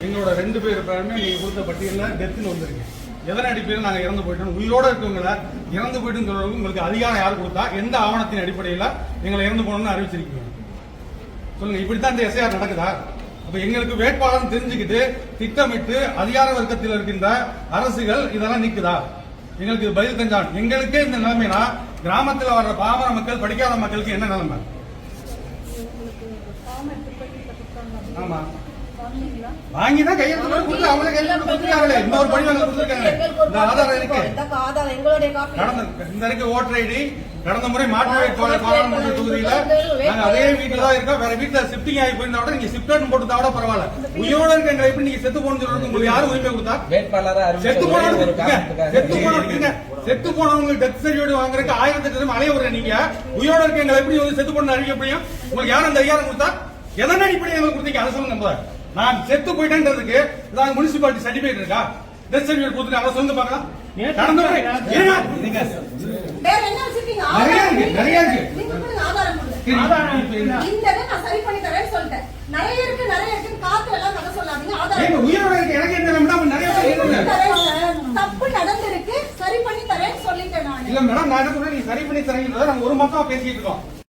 எங்களோட 2 பேர் பேருமே நீங்க கொடுத்த பட்டியலில் டெத்துன்னு வந்திருக்கு. எதன் அடிப்படையில் நாங்கள் இறந்து போயிட்டோம், உயிரோட இருக்கவங்கள இறந்து போயிட்டு சொல்றதுக்கு உங்களுக்கு அதிகாரம் யார் கொடுத்தா, எந்த ஆவணத்தின் அடிப்படையில் எங்களை இறந்து போனோம்னு அறிவிச்சிருக்கீங்க சொல்லுங்க. இப்படித்தான் இந்த எஸ்ஐஆர் நடக்குதா? அப்ப எங்களுக்கு வேட்பாளர் தெரிஞ்சுக்கிட்டு திட்டமிட்டு அதிகார வர்க்கத்தில் இருக்கின்ற அரசுகள் இதெல்லாம் நீக்குதா? எங்களுக்கு பதில் தெரிஞ்சான். எங்களுக்கே இந்த நிலைமைனா கிராமத்தில் வர்ற பாமர மக்கள், படிக்காத மக்களுக்கு என்ன நிலைமை? ஆமா, வாங்கிதான் கையெழுத்து கொடுத்து அவங்களே கையெழுத்து கொடுத்துருக்காங்களே. இன்னொரு படிவம் கொடுத்துருக்காங்க. இந்த ஆதாரம் இருக்கு. இந்த இருக்கு ஓட்டர் ஐடி. கடந்த முறை மாற்று பாராளுமன்ற தொகுதியில நாங்க அதே வீட்டுல தான் இருக்கோம். வேற வீட்டுல ஷிப்டிங் ஆகி போயிருந்தா கூட நீங்க ஷிப்ட் போட்டு கூட பரவாயில்ல. உயிரோட இருக்க எங்களை எப்படி நீங்க செத்து போகணும்னு சொல்றது உங்களுக்கு யாரும் உரிமை கொடுத்தா? செத்து போனவங்களுக்கு டெத் சர்டிபிகேட் வாங்குறதுக்கு 1008 அலைய விடுற நீங்க உயிரோட இருக்க எங்களை எப்படி செத்து போன அறிவிக்க முடியும்? உங்களுக்கு யாரும் அந்த அதிகாரம் கொடுத்தா? எதனா இப்படி எங்களுக்கு கொடுத்தீங்க அதை சொல்லுங்க. நான் செத்து போயிட்டேன்றதுக்கு ஏதாவது முனிசிபாலிட்டி சர்டிபிகேட் இருக்கா? டெத் சர்டிபிகேட் கொடுத்துட்டு அதை சொல்லுங்க பார்க்கலாம். கடந்த முறை நிறைய இருக்கு. உயிரோட இருக்கு எனக்கு என்ன நிறைய தப்பு நடந்திருக்கு, சரி பண்ணி தரேன்னு சொல்லிட்டேன். இல்ல மேடம், நான் என்ன சொல்றேன், நீ சரி பண்ணி தரீங்க. நாங்க ஒரு மாசமா பேசிட்டு இருக்கோம்.